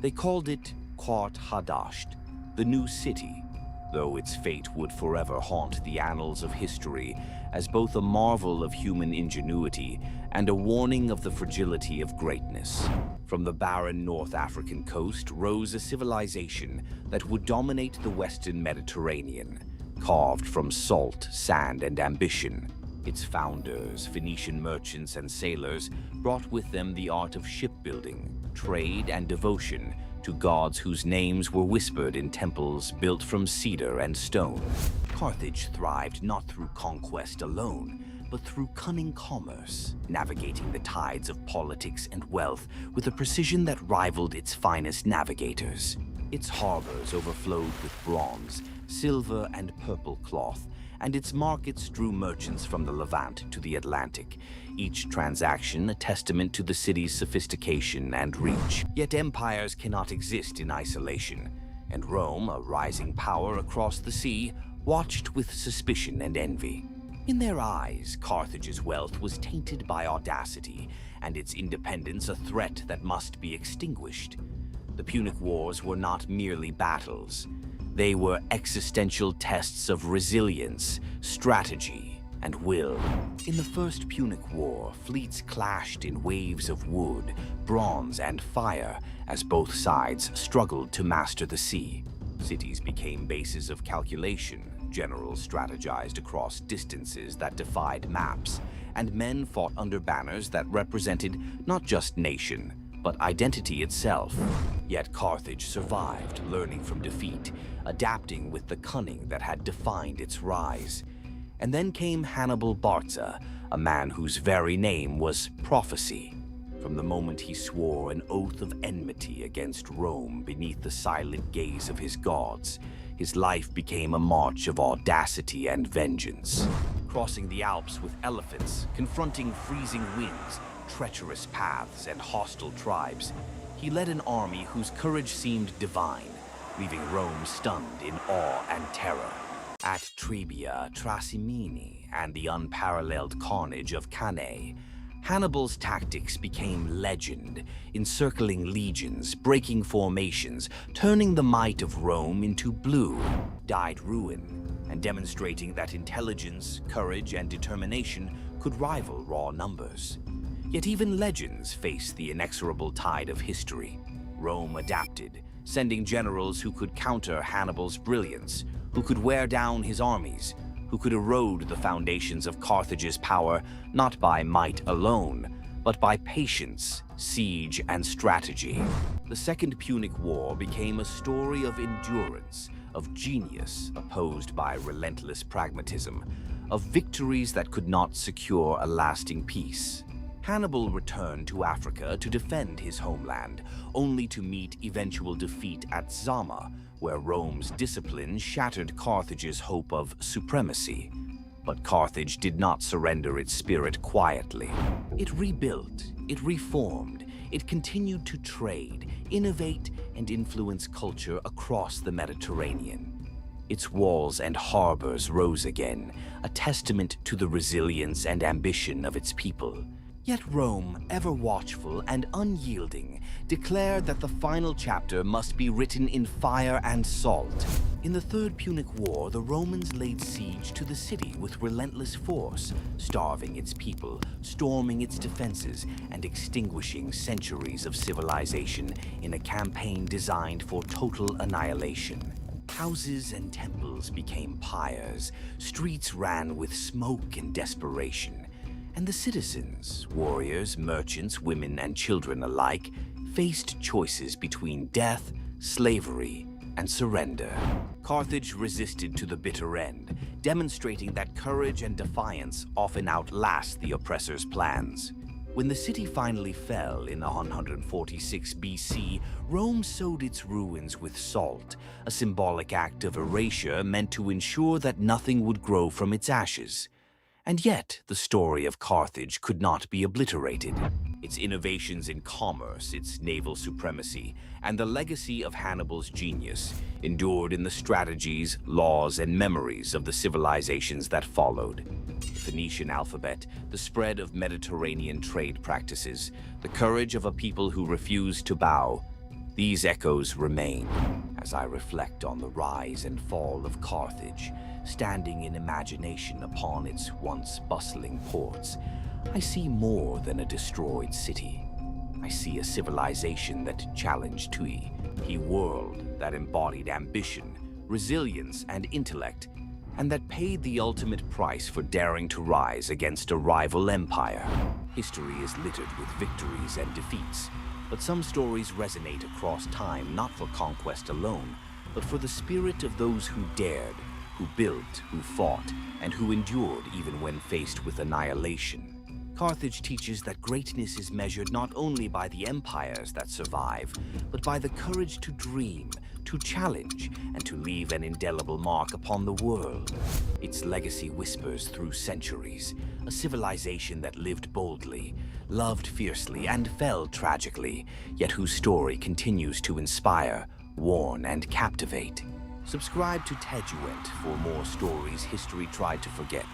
They called it Carthage, the new city, though its fate would forever haunt the annals of history as both a marvel of human ingenuity and a warning of the fragility of greatness. From the barren North African coast rose a civilization that would dominate the Western Mediterranean, carved from salt, sand, and ambition. Its founders, Phoenician merchants and sailors, brought with them the art of shipbuilding, trade, and devotion to gods whose names were whispered in temples built from cedar and stone. Carthage thrived not through conquest alone, but through cunning commerce, navigating the tides of politics and wealth with a precision that rivaled its finest navigators. Its harbors overflowed with bronze, silver, and purple cloth, and its markets drew merchants from the Levant to the Atlantic, each transaction a testament to the city's sophistication and reach. Yet empires cannot exist in isolation, and Rome, a rising power across the sea, watched with suspicion and envy. In their eyes, Carthage's wealth was tainted by audacity, and its independence a threat that must be extinguished. The Punic Wars were not merely battles. They were existential tests of resilience, strategy, and will. In the First Punic War, fleets clashed in waves of wood, bronze, and fire as both sides struggled to master the sea. Cities became bases of calculation, generals strategized across distances that defied maps, and men fought under banners that represented not just nation, but identity itself. Yet Carthage survived, learning from defeat, adapting with the cunning that had defined its rise. And then came Hannibal Barca, a man whose very name was prophecy. From the moment he swore an oath of enmity against Rome beneath the silent gaze of his gods, his life became a march of audacity and vengeance. Crossing the Alps with elephants, confronting freezing winds, treacherous paths, and hostile tribes, he led an army whose courage seemed divine, leaving Rome stunned in awe and terror. At Trebia, Trasimene, and the unparalleled carnage of Cannae, Hannibal's tactics became legend, encircling legions, breaking formations, turning the might of Rome into blue-dyed ruin, and demonstrating that intelligence, courage, and determination could rival raw numbers. Yet even legends face the inexorable tide of history. Rome adapted, sending generals who could counter Hannibal's brilliance, who could wear down his armies, who could erode the foundations of Carthage's power not by might alone, but by patience, siege, and strategy. The Second Punic War became a story of endurance, of genius opposed by relentless pragmatism, of victories that could not secure a lasting peace. Hannibal returned to Africa to defend his homeland, only to meet eventual defeat at Zama, where Rome's discipline shattered Carthage's hope of supremacy. But Carthage did not surrender its spirit quietly. It rebuilt, it reformed, it continued to trade, innovate, and influence culture across the Mediterranean. Its walls and harbors rose again, a testament to the resilience and ambition of its people. Yet Rome, ever watchful and unyielding, declared that the final chapter must be written in fire and salt. In the Third Punic War, the Romans laid siege to the city with relentless force, starving its people, storming its defenses, and extinguishing centuries of civilization in a campaign designed for total annihilation. Houses and temples became pyres, streets ran with smoke and desperation. And the citizens, warriors, merchants, women, and children alike, faced choices between death, slavery, and surrender. Carthage resisted to the bitter end, demonstrating that courage and defiance often outlast the oppressor's plans. When the city finally fell in 146 BC, Rome sowed its ruins with salt, a symbolic act of erasure meant to ensure that nothing would grow from its ashes. And yet, the story of Carthage could not be obliterated. Its innovations in commerce, its naval supremacy, and the legacy of Hannibal's genius endured in the strategies, laws, and memories of the civilizations that followed. The Phoenician alphabet, the spread of Mediterranean trade practices, the courage of a people who refused to bow, These echoes remain as I reflect on the rise and fall of Carthage, standing in imagination upon its once bustling ports. I see more than a destroyed city. I see a civilization that challenged Tui, a world that embodied ambition, resilience, and intellect, and that paid the ultimate price for daring to rise against a rival empire. History is littered with victories and defeats, but some stories resonate across time not for conquest alone, but for the spirit of those who dared, who built, who fought, and who endured even when faced with annihilation. Carthage teaches that greatness is measured not only by the empires that survive, but by the courage to dream, to challenge, and to leave an indelible mark upon the world. Its legacy whispers through centuries, a civilization that lived boldly, loved fiercely, and fell tragically, yet whose story continues to inspire, warn, and captivate. Subscribe to Teduent for more stories history tried to forget.